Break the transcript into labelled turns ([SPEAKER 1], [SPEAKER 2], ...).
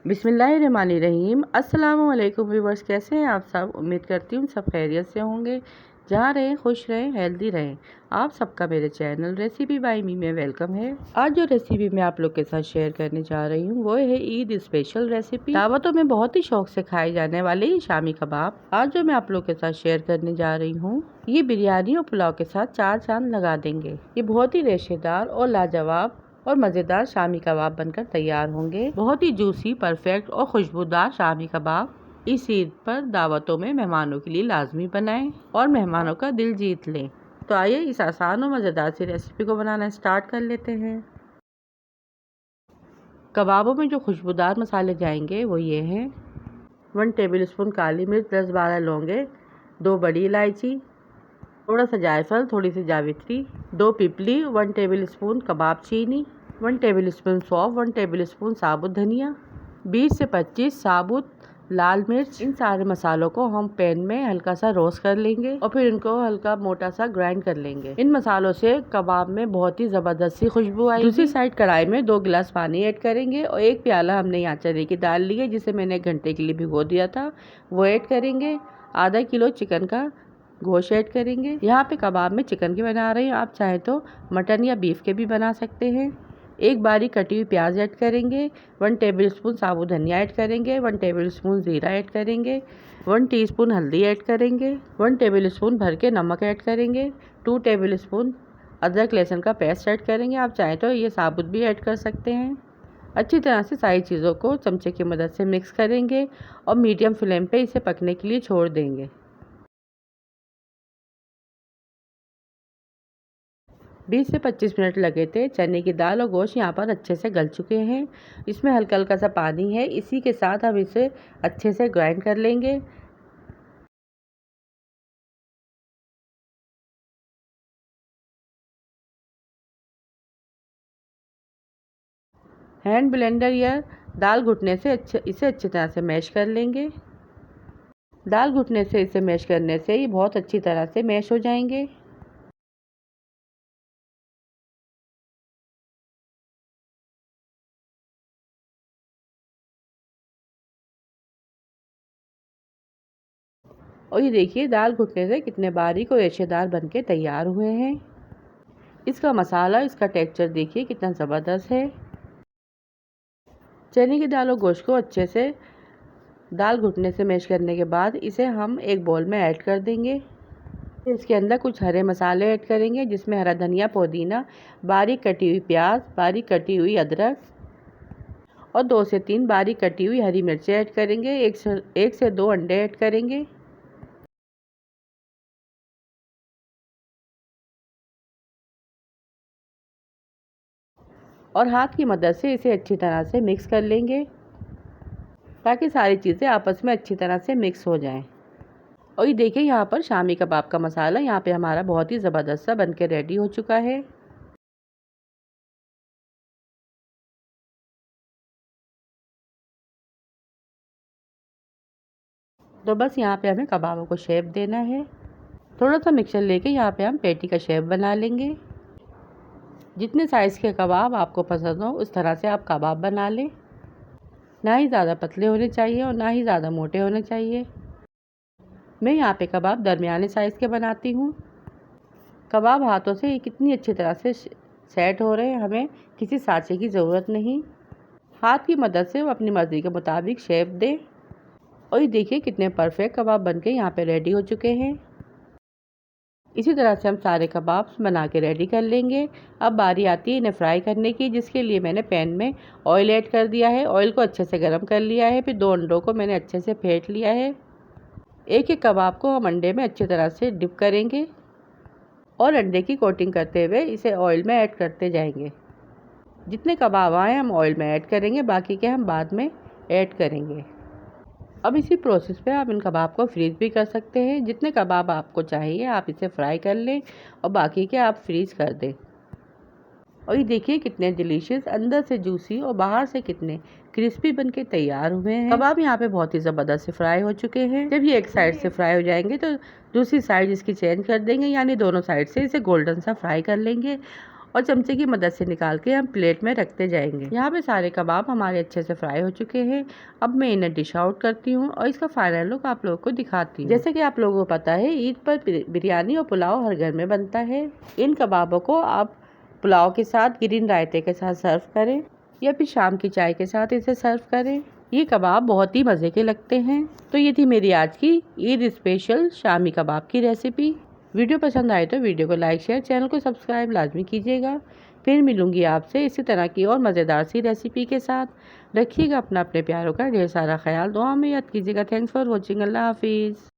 [SPEAKER 1] बिस्मिल्लाहिर्रहमानिर्रहीम। अस्सलामु अलैकुम व्यूवर्स, कैसे हैं आप सब। उम्मीद करती हूँ सब खैरियत से होंगे। जहाँ रहें खुश रहें, हेल्दी रहें। आप सबका मेरे चैनल रेसिपी बाय मी में वेलकम है। आज जो रेसिपी मैं आप लोग के साथ शेयर करने जा रही हूँ वो है ईद स्पेशल रेसिपी। दावतों में बहुत ही शौक से खाए जाने वाले ये शामी कबाब। आज जो मैं आप लोग के साथ शेयर करने जा रही हूँ ये बिरयानी और पुलाव के साथ चार चांद लगा देंगे। ये बहुत ही रेशेदार और लाजवाब और मज़ेदार शामी कबाब बनकर तैयार होंगे। बहुत ही जूसी, परफेक्ट और खुशबूदार शामी कबाब इस ईद पर दावतों में मेहमानों के लिए लाजमी बनाएं और मेहमानों का दिल जीत लें। तो आइए इस आसान और मज़ेदार सी रेसिपी को बनाना स्टार्ट कर लेते हैं। कबाबों में जो खुशबूदार मसाले जाएंगे वो ये हैं: 1 टेबल स्पून काली मिर्च, 10-12 लौंगे, 2 बड़ी इलायची, थोड़ा सा जायफल, थोड़ी सी जावित्री, 2 पिपली, 1 टेबल स्पून कबाब चीनी, 1 टेबल स्पून सौंफ, 1 टेबल स्पून साबुत धनिया, 20 से 25 साबुत लाल मिर्च। इन सारे मसालों को हम पैन में हल्का सा रोस्ट कर लेंगे और फिर इनको हल्का मोटा सा ग्राइंड कर लेंगे। इन मसालों से कबाब में बहुत ही जबरदस्त सी खुशबू आएगी। दूसरी साइड कढ़ाई में 2 गिलास पानी ऐड करेंगे और 1 प्याला हमने यहाँ चने की दाल ली है जिसे मैंने 1 घंटे के लिए भिगो दिया था, वो ऐड करेंगे। आधा किलो चिकन का गोश्त ऐड करेंगे। यहाँ पे कबाब में चिकन के बना रही हूँ, आप चाहे तो मटन या बीफ के भी बना सकते हैं। 1 बारीक कटी हुई प्याज ऐड करेंगे, 1 टेबल स्पून साबुत धनिया ऐड करेंगे, 1 टेबल स्पून ज़ीरा ऐड करेंगे, 1 टीस्पून हल्दी ऐड करेंगे, 1 टेबल स्पून भर के नमक ऐड करेंगे, 2 टेबल स्पून अदरक लहसुन का पेस्ट ऐड करेंगे। आप चाहे तो ये साबुत भी ऐड कर सकते हैं। अच्छी तरह से सारी चीज़ों को चमचे की मदद से मिक्स करेंगे और मीडियम फ्लेम पे इसे पकने के लिए छोड़ देंगे। 20 से 25 मिनट लगे थे। चने की दाल और गोश्त यहाँ पर अच्छे से गल चुके हैं। इसमें हल्का हल्का सा पानी है, इसी के साथ हम इसे अच्छे से ग्राइंड कर लेंगे। हैंड ब्लेंडर या दाल घुटने से इसे अच्छी तरह से मैश कर लेंगे। दाल घुटने से इसे मैश करने से ये बहुत अच्छी तरह से मैश हो जाएंगे। और ये देखिए दाल घुटने से कितने बारीक और रेशेदार बनके तैयार हुए हैं। इसका मसाला, इसका टेक्सचर देखिए कितना ज़बरदस्त है। चने की दाल और गोश्त को अच्छे से दाल घुटने से मैश करने के बाद इसे हम एक बाउल में ऐड कर देंगे। इसके अंदर कुछ हरे मसाले ऐड करेंगे जिसमें हरा धनिया, पुदीना, बारीक कटी हुई प्याज, बारीक कटी हुई अदरक और 2 से 3 बारीक कटी हुई हरी मिर्चें ऐड करेंगे। 1 से 2 अंडे ऐड करेंगे। और हाथ की मदद से इसे अच्छी तरह से मिक्स कर लेंगे ताकि सारी चीज़ें आपस में अच्छी तरह से मिक्स हो जाएं। और ये देखिए यहाँ पर शामी कबाब का मसाला यहाँ पे हमारा बहुत ही ज़बरदस्त सा बनके रेडी हो चुका है। तो बस यहाँ पे हमें कबाबों को शेप देना है। थोड़ा सा मिक्सचर लेके यहाँ पे हम पेटी का शेप बना लेंगे। जितने साइज़ के कबाब आपको पसंद हो उस तरह से आप कबाब बना लें। ना ही ज़्यादा पतले होने चाहिए और ना ही ज़्यादा मोटे होने चाहिए। मैं यहाँ पे कबाब दरमियाने साइज़ के बनाती हूँ। कबाब हाथों से कितनी अच्छी तरह से सेट हो रहे हैं, हमें किसी साँचे की ज़रूरत नहीं। हाथ की मदद से वो अपनी मर्ज़ी के मुताबिक शेप दें। और ये देखिए कितने परफेक्ट कबाब बनके यहाँ पे रेडी हो चुके हैं। इसी तरह से हम सारे कबाब बना के रेडी कर लेंगे। अब बारी आती है इन्हें फ्राई करने की, जिसके लिए मैंने पैन में ऑयल ऐड कर दिया है। ऑयल को अच्छे से गर्म कर लिया है। फिर 2 अंडों को मैंने अच्छे से फेंट लिया है। एक एक कबाब को हम अंडे में अच्छी तरह से डिप करेंगे और अंडे की कोटिंग करते हुए इसे ऑयल में ऐड करते जाएंगे। जितने कबाब आए हम ऑयल में ऐड करेंगे, बाकी के हम बाद में ऐड करेंगे। अब इसी प्रोसेस पे आप इन कबाब को फ्रीज़ भी कर सकते हैं। जितने कबाब आपको चाहिए आप इसे फ्राई कर लें और बाकी के आप फ्रीज़ कर दें। और ये देखिए कितने डिलीशियस, अंदर से जूसी और बाहर से कितने क्रिस्पी बनके तैयार हुए हैं। कबाब यहाँ पे बहुत ही ज़बरदस्त से फ्राई हो चुके हैं। जब ये एक साइड से फ्राई हो जाएंगे तो दूसरी साइड इसकी चेंज कर देंगे, यानी दोनों साइड से इसे गोल्डन सा फ्राई कर लेंगे। और चमचे की मदद से निकाल के हम प्लेट में रखते जाएंगे। यहाँ पे सारे कबाब हमारे अच्छे से फ्राई हो चुके हैं। अब मैं इन्हें डिश आउट करती हूँ और इसका फाइनल लुक आप लोगों को दिखाती हूँ। जैसे कि आप लोगों को पता है, ईद पर बिरयानी और पुलाव हर घर में बनता है। इन कबाबों को आप पुलाव के साथ, ग्रीन रायते के साथ सर्व करें या फिर शाम की चाय के साथ इसे सर्व करें। ये कबाब बहुत ही मज़े के लगते हैं। तो ये थी मेरी आज की ईद स्पेशल शामी कबाब की रेसिपी। वीडियो पसंद आए तो वीडियो को लाइक, शेयर, चैनल को सब्सक्राइब लाजमी कीजिएगा। फिर मिलूंगी आपसे इसी तरह की और मज़ेदार सी रेसिपी के साथ। रखिएगा अपने प्यारों का ढेर सारा ख्याल। दुआ में याद कीजिएगा। Thanks for watching. अल्लाह हाफिज़।